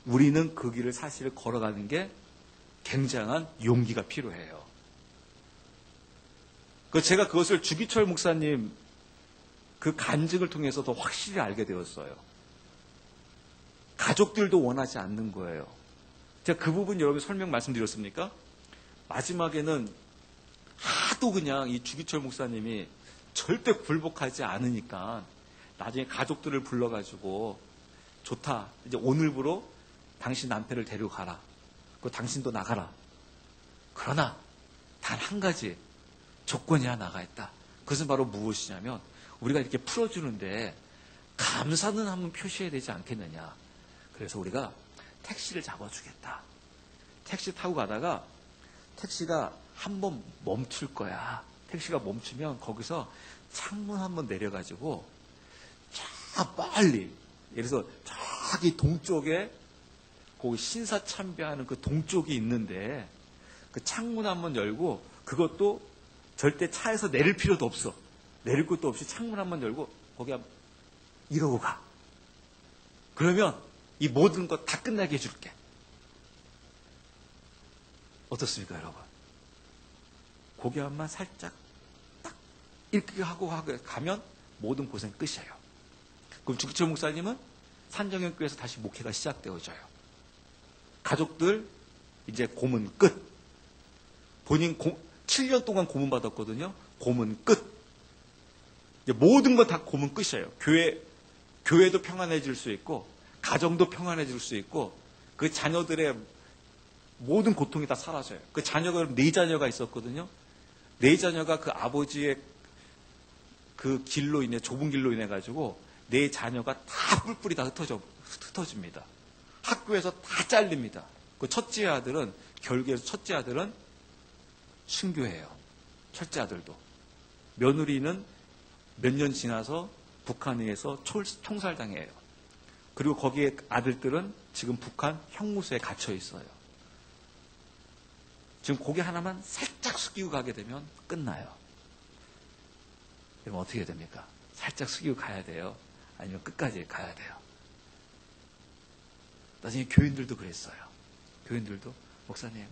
우리는 그 길을 사실 걸어가는 게 굉장한 용기가 필요해요. 제가 그것을 주기철 목사님 그 간증을 통해서도 확실히 알게 되었어요. 가족들도 원하지 않는 거예요. 제가 그 부분 여러분 설명 말씀드렸습니까? 마지막에는 하도 그냥 이 주기철 목사님이 절대 굴복하지 않으니까 나중에 가족들을 불러가지고 좋다. 이제 오늘부로 당신 남편을 데리고 가라. 그리고 당신도 나가라. 그러나 단 한 가지 조건이 하나가 있다. 그것은 바로 무엇이냐면 우리가 이렇게 풀어주는데 감사는 한번 표시해야 되지 않겠느냐. 그래서 우리가 택시를 잡아주겠다. 택시 타고 가다가 택시가 한번 멈출 거야. 택시가 멈추면 거기서 창문 한번 내려가지고 저 빨리 예를 들어서 저기 동쪽에 거기 신사참배하는 그 동쪽이 있는데 그 창문 한번 열고 그것도 절대 차에서 내릴 필요도 없어. 내릴 것도 없이 창문 한번 열고 거기 한번 이러고 가. 그러면 이 모든 것 다 끝나게 해줄게. 어떻습니까, 여러분? 고개 한번 살짝 딱 이렇게 하고 가면 모든 고생 끝이에요. 그럼 주기철 목사님은 산정형교회에서 다시 목회가 시작되어져요. 가족들 이제 고문 끝. 본인 7년 동안 고문 받았거든요. 고문 끝. 이제 모든 것 다 고문 끝이에요. 교회도 평안해질 수 있고 가정도 평안해질 수 있고 그 자녀들의 모든 고통이 다 사라져요. 그 자녀가 4자녀가 있었거든요. 4자녀가 그 아버지의 그 길로 인해 좁은 길로 인해 가지고 4자녀가 다 뿔뿔이 다 흩어집니다. 학교에서 다 잘립니다. 그 첫째 아들은 결국에 첫째 아들은 순교해요. 첫째 아들도. 며느리는 몇 년 지나서 북한에서 총살당해요. 그리고 거기에 아들들은 지금 북한 형무소에 갇혀 있어요. 지금 고개 하나만 살짝 숙이고 가게 되면 끝나요. 그럼 어떻게 됩니까? 살짝 숙이고 가야 돼요? 아니면 끝까지 가야 돼요? 나중에 교인들도 그랬어요. 교인들도 목사님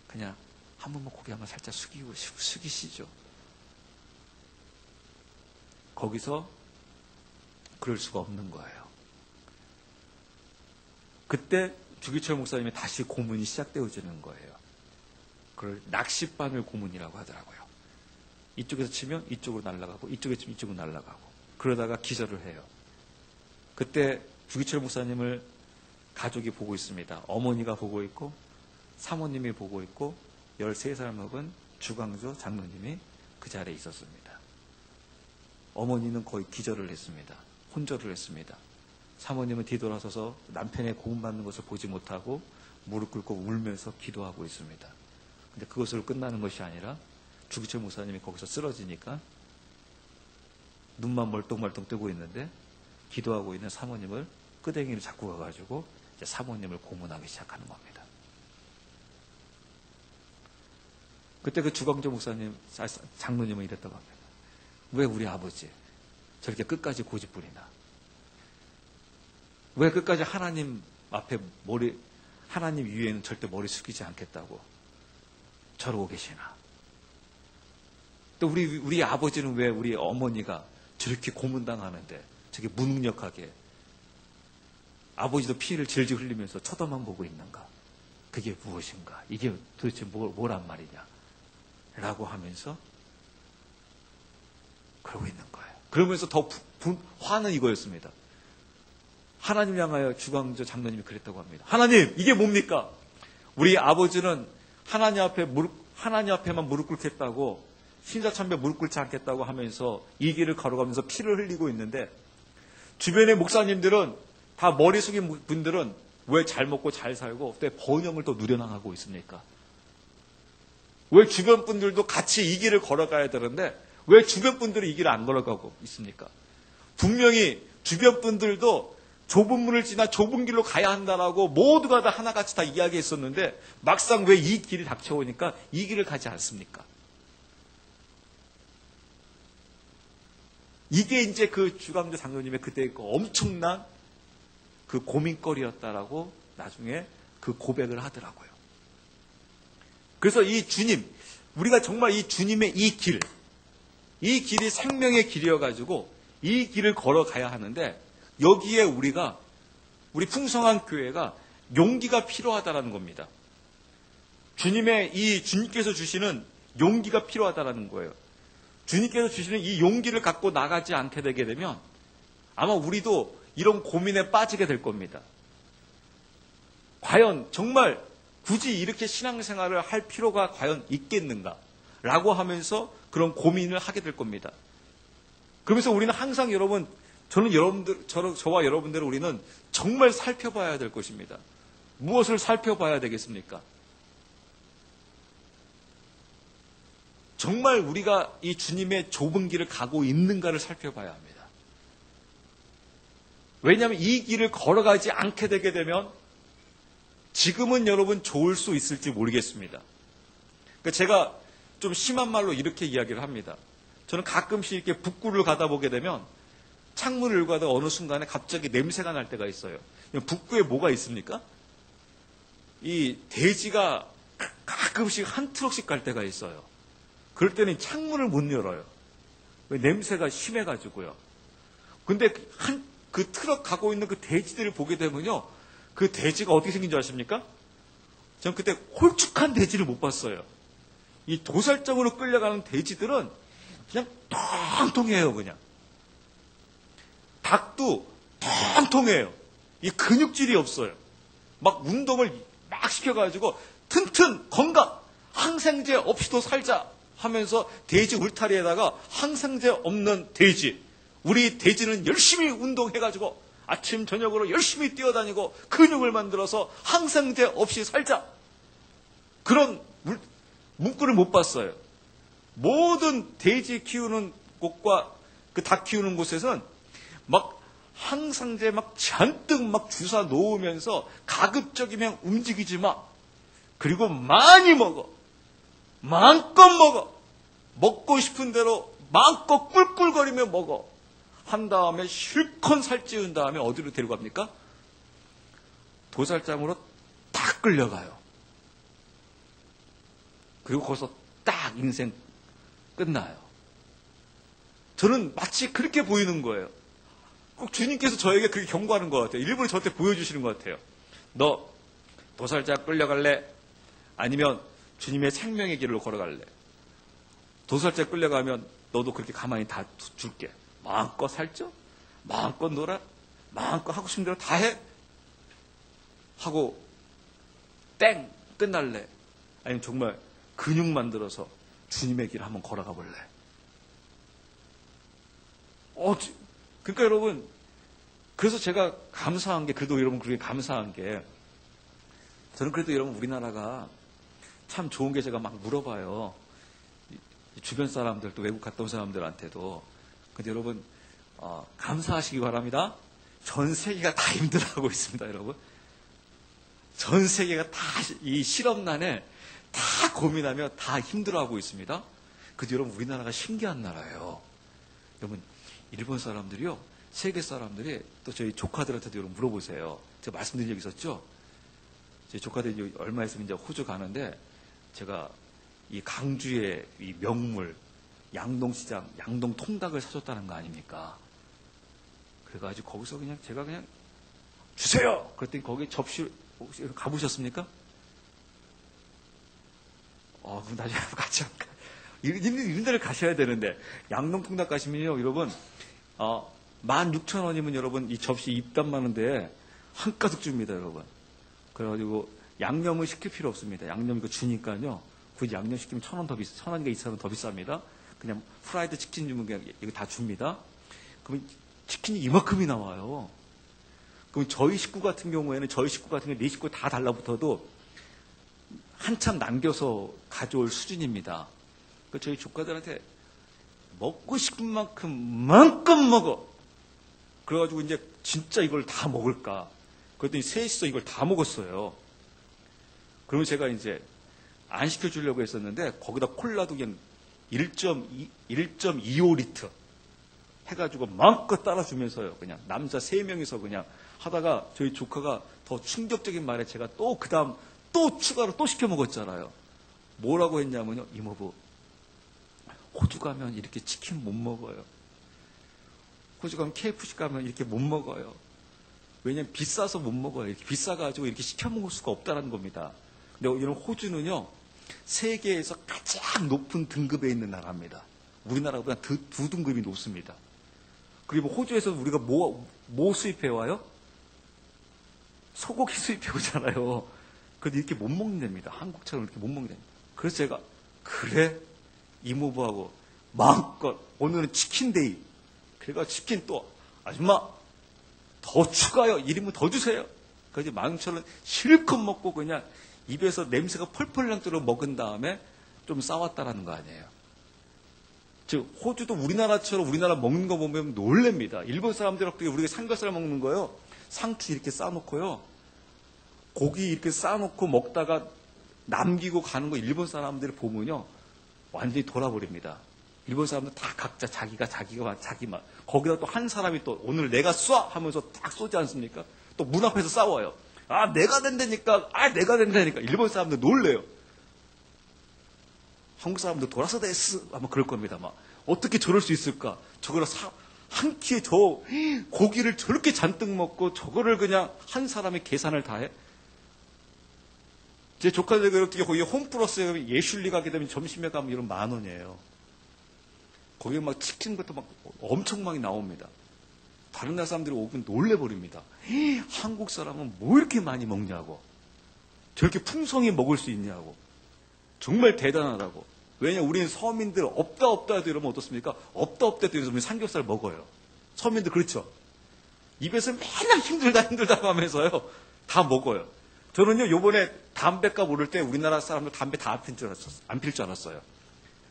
그냥 한 번만 고개 한번 살짝 숙이시죠. 거기서 그럴 수가 없는 거예요. 그때 주기철 목사님이 다시 고문이 시작되어지는 거예요. 그걸 낚싯바늘 고문이라고 하더라고요. 이쪽에서 치면 이쪽으로 날아가고 이쪽에서 치면 이쪽으로 날아가고 그러다가 기절을 해요. 그때 주기철 목사님을 가족이 보고 있습니다. 어머니가 보고 있고 사모님이 보고 있고 13살 먹은 주광조 장로님이 그 자리에 있었습니다. 어머니는 거의 기절을 했습니다. 혼절을 했습니다. 사모님은 뒤돌아서서 남편의 고문받는 것을 보지 못하고 무릎 꿇고 울면서 기도하고 있습니다. 근데 그것으로 끝나는 것이 아니라 주기철 목사님이 거기서 쓰러지니까 눈만 멀뚱멀뚱 뜨고 있는데 기도하고 있는 사모님을 끄댕이를 잡고 가가지고 이제 사모님을 고문하기 시작하는 겁니다. 그때 그 주광조 목사님, 장로님은 이랬다고 합니다. 왜 우리 아버지 저렇게 끝까지 고집부리나? 왜 끝까지 하나님 앞에 하나님 위에는 절대 머리 숙이지 않겠다고 저러고 계시나? 또 우리 아버지는 왜 우리 어머니가 저렇게 고문당하는데 저게 무능력하게 아버지도 피를 질질 흘리면서 쳐다만 보고 있는가? 그게 무엇인가? 이게 도대체 뭐란 말이냐? 라고 하면서 그러고 있는 거예요. 그러면서 더 화는 이거였습니다. 하나님 향하여 주광조 장로님이 그랬다고 합니다. 하나님, 이게 뭡니까? 우리 아버지는 하나님 앞에만 무릎 꿇겠다고 신사참배 무릎 꿇지 않겠다고 하면서 이 길을 걸어가면서 피를 흘리고 있는데 주변의 목사님들은 다 머리 숙인 분들은 왜 잘 먹고 잘 살고 또 번영을 또 누려나가고 있습니까? 왜 주변 분들도 같이 이 길을 걸어가야 되는데 왜 주변 분들이 이 길을 안 걸어가고 있습니까? 분명히 주변 분들도 좁은 문을 지나 좁은 길로 가야 한다라고 모두가 다 하나같이 다 이야기했었는데 막상 왜 이 길이 닥쳐오니까 이 길을 가지 않습니까? 이게 이제 그 주광조 장로님의 그때 그 엄청난 그 고민거리였다라고 나중에 그 고백을 하더라고요. 그래서 이 주님, 우리가 정말 이 주님의 이 길이 생명의 길이어가지고 이 길을 걸어가야 하는데 여기에 우리 풍성한 교회가 용기가 필요하다라는 겁니다. 주님께서 주시는 용기가 필요하다라는 거예요. 주님께서 주시는 이 용기를 갖고 나가지 않게 되게 되면 아마 우리도 이런 고민에 빠지게 될 겁니다. 과연 정말 굳이 이렇게 신앙생활을 할 필요가 과연 있겠는가? 라고 하면서 그런 고민을 하게 될 겁니다. 그러면서 우리는 항상 저와 여러분들은 우리는 정말 살펴봐야 될 것입니다. 무엇을 살펴봐야 되겠습니까? 정말 우리가 이 주님의 좁은 길을 가고 있는가를 살펴봐야 합니다. 왜냐하면 이 길을 걸어가지 않게 되게 되면 지금은 여러분 좋을 수 있을지 모르겠습니다. 그러니까 제가 좀 심한 말로 이렇게 이야기를 합니다. 저는 가끔씩 이렇게 북구를 가다 보게 되면 창문을 열고 하다가 어느 순간에 갑자기 냄새가 날 때가 있어요. 북구에 뭐가 있습니까? 이 돼지가 가끔씩 한 트럭씩 갈 때가 있어요. 그럴 때는 창문을 못 열어요. 냄새가 심해가지고요. 근데 그 트럭 가고 있는 그 돼지들을 보게 되면요. 그 돼지가 어떻게 생긴 줄 아십니까? 전 그때 홀쭉한 돼지를 못 봤어요. 이 도살장으로 끌려가는 돼지들은 그냥 통통해요, 그냥. 닭도 통통해요. 이 근육질이 없어요. 막 운동을 막 시켜가지고 튼튼 건강 항생제 없이도 살자 하면서 돼지 울타리에다가 항생제 없는 돼지. 우리 돼지는 열심히 운동해가지고 아침 저녁으로 열심히 뛰어다니고 근육을 만들어서 항생제 없이 살자. 그런 문구를 못 봤어요. 모든 돼지 키우는 곳과 그 닭 키우는 곳에서는 막 항상제 막 잔뜩 막 주사 놓으면서 가급적이면 움직이지 마. 그리고 많이 먹어. 마음껏 먹어. 먹고 싶은 대로 마음껏 꿀꿀거리며 먹어. 한 다음에 실컷 살찌운 다음에 어디로 데리고 갑니까? 도살장으로 딱 끌려가요. 그리고 거기서 딱 인생 끝나요. 저는 마치 그렇게 보이는 거예요. 꼭 주님께서 저에게 그렇게 경고하는 것 같아요. 일부러 저한테 보여주시는 것 같아요. 너 도살장 끌려갈래? 아니면 주님의 생명의 길로 걸어갈래? 도살장 끌려가면 너도 그렇게 가만히 다 줄게. 마음껏 살쪄? 마음껏 놀아? 마음껏 하고 싶은 대로 다 해? 하고 땡! 끝날래? 아니면 정말 근육 만들어서 주님의 길을 한번 걸어가 볼래? 그러니까 여러분, 그래서 제가 감사한 게, 그래도 여러분 그렇게 감사한 게, 저는 그래도 여러분 우리나라가 참 좋은 게 제가 막 물어봐요. 주변 사람들, 또 외국 갔다 온 사람들한테도. 근데 여러분, 감사하시기 바랍니다. 전 세계가 다 힘들어하고 있습니다, 여러분. 전 세계가 다 이 실업난에 다 고민하며 다 힘들어하고 있습니다. 근데 여러분, 우리나라가 신기한 나라예요. 여러분, 일본 사람들이요, 세계 사람들이 또 저희 조카들한테도 여러분 물어보세요. 제가 말씀드린 적 있었죠? 제 조카들이 얼마 있으면 이제 호주 가는데, 제가 이 강주의 이 명물, 양동시장, 양동통닭을 사줬다는 거 아닙니까? 그래가지고 거기서 그냥 제가 그냥 주세요! 그랬더니 거기 접시, 혹시 가보셨습니까? 그럼 나중에 같이 할까? 이런 데를 가셔야 되는데, 양동통닭 가시면요, 여러분, 16,000원이면 여러분, 이 접시 입담 많은데, 한가득 줍니다, 여러분. 그래가지고, 양념을 시킬 필요 없습니다. 양념 이거 주니까요, 굳이 양념 시키면 1,000원 더 1,000원인가 2,000원 더 비쌉니다. 그냥 프라이드 치킨 주면 그냥 이거 다 줍니다. 그러면 치킨이 이만큼이 나와요. 그럼 저희 식구 같은 경우에 네 식구 다 달라붙어도 한참 남겨서 가져올 수준입니다. 저희 조카들한테 먹고 싶은 만큼 마음껏 먹어. 그래가지고 이제 진짜 이걸 다 먹을까. 그랬더니 셋이서 이걸 다 먹었어요. 그러면 제가 이제 안 시켜주려고 했었는데 거기다 콜라도 그냥 1.25리터 해가지고 마음껏 따라주면서요. 그냥 남자 3명이서 그냥 하다가 저희 조카가 더 충격적인 말에 제가 또 그 다음 또 추가로 또 시켜 먹었잖아요. 뭐라고 했냐면요. 이모부, 호주 가면 이렇게 치킨 못 먹어요. 호주 가면 KFC 가면 이렇게 못 먹어요. 왜냐면 비싸서 못 먹어요. 이렇게 비싸가지고 이렇게 시켜 먹을 수가 없다는 겁니다. 근데 이런 호주는요, 세계에서 가장 높은 등급에 있는 나라입니다. 우리나라보다 두 등급이 높습니다. 그리고 호주에서 우리가 뭐 수입해와요? 소고기 수입해오잖아요. 그런데 이렇게 못 먹는답니다. 한국처럼 이렇게 못 먹는답니다. 그래서 제가, 그래? 이모부하고 마음껏, 오늘은 치킨데이. 그래가 치킨 또, 아줌마, 더 추가요. 1인분 더 주세요. 그래서 마음처럼 실컷 먹고 그냥 입에서 냄새가 펄펄 날도록 먹은 다음에 좀 싸웠다라는 거 아니에요. 즉, 호주도 우리나라처럼 우리나라 먹는 거 보면 놀랍니다. 일본 사람들 어떻게 우리가 삼겹살 먹는 거요? 상추 이렇게 싸놓고요. 고기 이렇게 싸놓고 먹다가 남기고 가는 거 일본 사람들 보면요. 완전히 돌아버립니다. 일본 사람들 다 각자 자기가 자기만. 거기다 또 한 사람이 또 오늘 내가 쏴! 하면서 딱 쏘지 않습니까? 또 문 앞에서 싸워요. 내가 된다니까. 내가 된다니까. 일본 사람들 놀래요. 한국 사람들 돌아서 데스 아마 그럴 겁니다. 막 어떻게 저럴 수 있을까? 저거를 한 끼에 저 고기를 저렇게 잔뜩 먹고 저거를 그냥 한 사람의 계산을 다 해? 제 조카들 어떻게 거기 홈플러스에 예슐리 가게 되면 점심에 가면 이런 10,000원이에요. 거기에 막 치킨 것도 막 엄청 많이 나옵니다. 다른 나라 사람들이 오면 놀래버립니다. 한국 사람은 뭐 이렇게 많이 먹냐고. 저렇게 풍성히 먹을 수 있냐고. 정말 대단하다고. 왜냐, 우리는 서민들 없다 해도 이러면 어떻습니까? 없다 해도 이러면 삼겹살 먹어요. 서민들 그렇죠? 입에서 맨날 힘들다 하면서요. 다 먹어요. 저는요, 요번에 담배값 오를 때 우리나라 사람들 담배 다 안 필 줄 알았어요.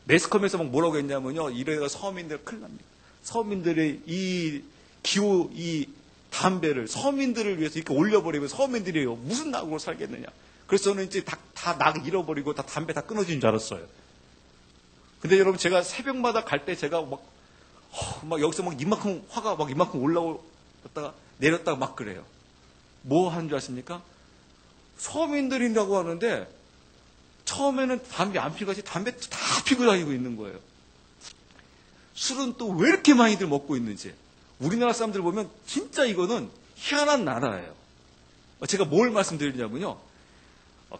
매스컴에서 막 뭐라고 했냐면요. 이래가 서민들 큰일 납니다. 서민들의 이 기호, 이 담배를 서민들을 위해서 이렇게 올려버리면 서민들이요. 무슨 낙으로 살겠느냐. 그래서 저는 이제 다 낙 잃어버리고 다 담배 다 끊어진 줄 알았어요. 근데 여러분 제가 새벽마다 갈 때 제가 막 여기서 막 이만큼 화가 막 이만큼 올라갔다가 내렸다가 막 그래요. 뭐 하는 줄 아십니까? 서민들이라고 하는데 처음에는 담배 안 피고 같이 담배 다 피고 다니고 있는 거예요. 술은 또 왜 이렇게 많이들 먹고 있는지. 우리나라 사람들 보면 진짜 이거는 희한한 나라예요. 제가 뭘 말씀드리냐면요.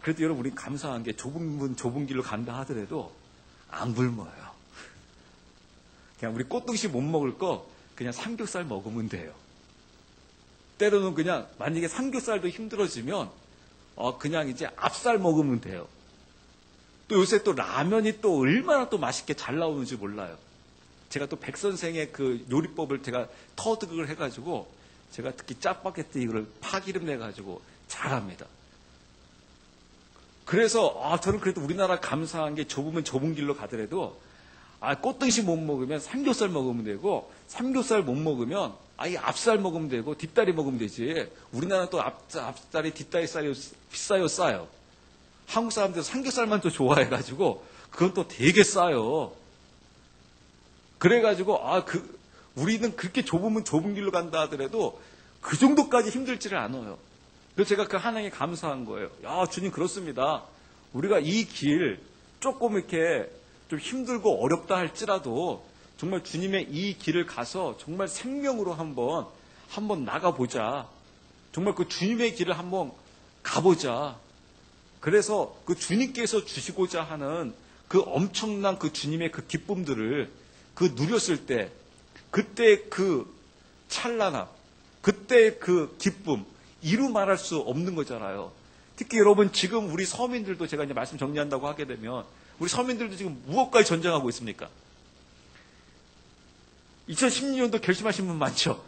그래도 여러분 우리 감사한 게 좁은 길로 간다 하더라도 안 굶어요. 그냥 우리 꽃등심 못 먹을 거 그냥 삼겹살 먹으면 돼요. 때로는 그냥 만약에 삼겹살도 힘들어지면 그냥 이제 앞살 먹으면 돼요. 또 요새 또 라면이 또 얼마나 또 맛있게 잘 나오는지 몰라요. 제가 또 백 선생의 그 요리법을 제가 터득을 해가지고 제가 특히 짜파게티 이거를 파기름 내가지고 잘합니다. 그래서 저는 그래도 우리나라 감사한 게 좁으면 좁은 길로 가더라도 꽃등심 못 먹으면 삼겹살 먹으면 되고 삼겹살 못 먹으면 이 앞살 먹으면 되고 뒷다리 먹으면 되지. 우리나라 또 앞다리 뒷다리 쌀이 비싸요 싸요. 한국 사람들 삼겹살만 또 좋아해가지고 그건 또 되게 싸요. 그래가지고 우리는 그렇게 좁으면 좁은 길로 간다 하더라도 그 정도까지 힘들지를 않아요. 그래서 제가 그 하나님께 감사한 거예요. 야, 주님 그렇습니다. 우리가 이 길 조금 이렇게 좀 힘들고 어렵다 할지라도 정말 주님의 이 길을 가서 정말 생명으로 한번 나가보자. 정말 그 주님의 길을 한번 가보자. 그래서 그 주님께서 주시고자 하는 그 엄청난 그 주님의 그 기쁨들을 그 누렸을 때, 그때 그 찬란함, 그때 그 기쁨, 이루 말할 수 없는 거잖아요. 특히 여러분 지금 우리 서민들도 제가 이제 말씀 정리한다고 하게 되면 우리 서민들도 지금 무엇과의 전쟁하고 있습니까? 2016년도 결심하신 분 많죠?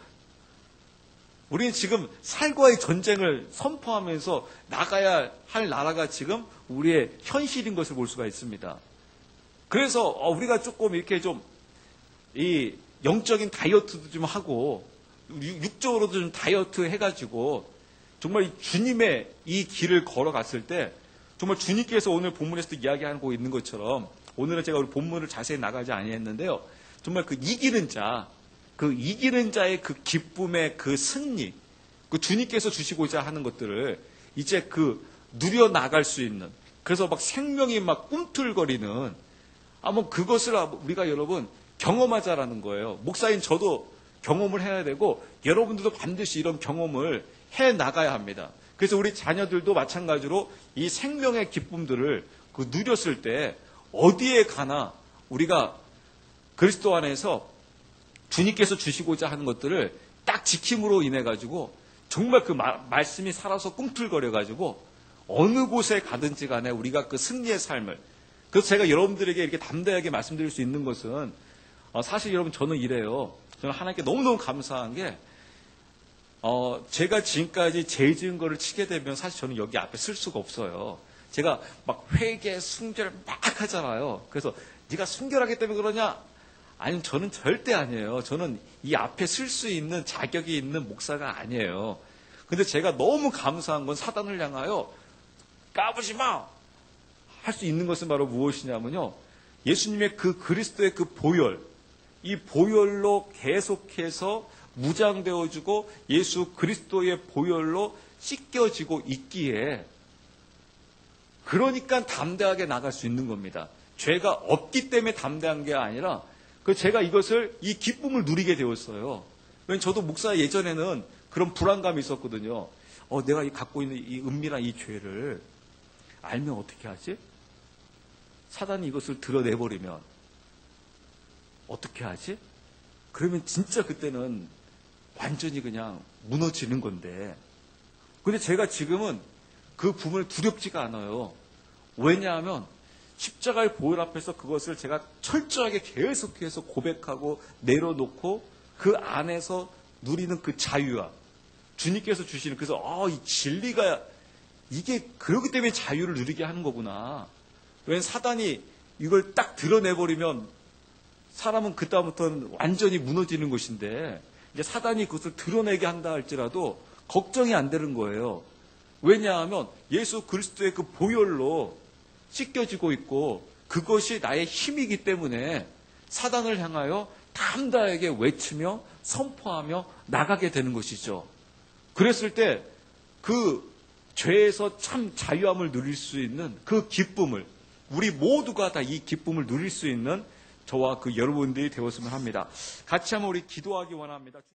우리는 지금 살과의 전쟁을 선포하면서 나가야 할 나라가 지금 우리의 현실인 것을 볼 수가 있습니다. 그래서 우리가 조금 이렇게 좀 이 영적인 다이어트도 좀 하고 육적으로도 좀 다이어트 해가지고 정말 주님의 이 길을 걸어갔을 때 정말 주님께서 오늘 본문에서도 이야기하고 있는 것처럼 오늘은 제가 우리 본문을 자세히 나가지 아니했는데요. 정말 그 이기는 자의 그 기쁨의 그 승리, 그 주님께서 주시고자 하는 것들을 이제 그 누려 나갈 수 있는, 그래서 막 생명이 막 꿈틀거리는 그것을 우리가 여러분 경험하자라는 거예요. 목사인 저도 경험을 해야 되고 여러분들도 반드시 이런 경험을 해 나가야 합니다. 그래서 우리 자녀들도 마찬가지로 이 생명의 기쁨들을 그 누렸을 때 어디에 가나 우리가 그리스도 안에서 주님께서 주시고자 하는 것들을 딱 지킴으로 인해 가지고 정말 그 말씀이 살아서 꿈틀거려 가지고 어느 곳에 가든지 간에 우리가 그 승리의 삶을, 그래서 제가 여러분들에게 이렇게 담대하게 말씀드릴 수 있는 것은 사실 여러분 저는 이래요. 저는 하나님께 너무너무 감사한 게 제가 지금까지 죄 지은 거를 치게 되면 사실 저는 여기 앞에 쓸 수가 없어요. 제가 막 회개, 순결 막 하잖아요. 그래서 네가 순결하기 때문에 그러냐? 아니, 저는 절대 아니에요. 저는 이 앞에 쓸 수 있는 자격이 있는 목사가 아니에요. 근데 제가 너무 감사한 건 사단을 향하여 까부지 마! 할 수 있는 것은 바로 무엇이냐면요. 예수님의 그 그리스도의 그 보혈, 이 보혈로 계속해서 무장되어지고 예수 그리스도의 보혈로 씻겨지고 있기에, 그러니까 담대하게 나갈 수 있는 겁니다. 죄가 없기 때문에 담대한 게 아니라 제가 이 기쁨을 누리게 되었어요. 왜냐면 저도 목사 예전에는 그런 불안감이 있었거든요. 내가 갖고 있는 이 은밀한 이 죄를 알면 어떻게 하지? 사단이 이것을 드러내버리면 어떻게 하지? 그러면 진짜 그때는 완전히 그냥 무너지는 건데. 근데 제가 지금은 그 부분을 두렵지가 않아요. 왜냐하면 십자가의 보혈 앞에서 그것을 제가 철저하게 계속해서 고백하고 내려놓고 그 안에서 누리는 그 자유와 주님께서 주시는, 그래서 이 진리가 이게 그렇기 때문에 자유를 누리게 하는 거구나. 왜냐하면 사단이 이걸 딱 드러내버리면 사람은 그다음부터는 완전히 무너지는 것인데, 이제 사단이 그것을 드러내게 한다 할지라도 걱정이 안 되는 거예요. 왜냐하면 예수 그리스도의 그 보혈로 씻겨지고 있고 그것이 나의 힘이기 때문에 사단을 향하여 담대하게 외치며 선포하며 나가게 되는 것이죠. 그랬을 때 그 죄에서 참 자유함을 누릴 수 있는 그 기쁨을, 우리 모두가 다 이 기쁨을 누릴 수 있는 저와 그 여러분들이 되었으면 합니다. 같이 한번 우리 기도하기 원합니다.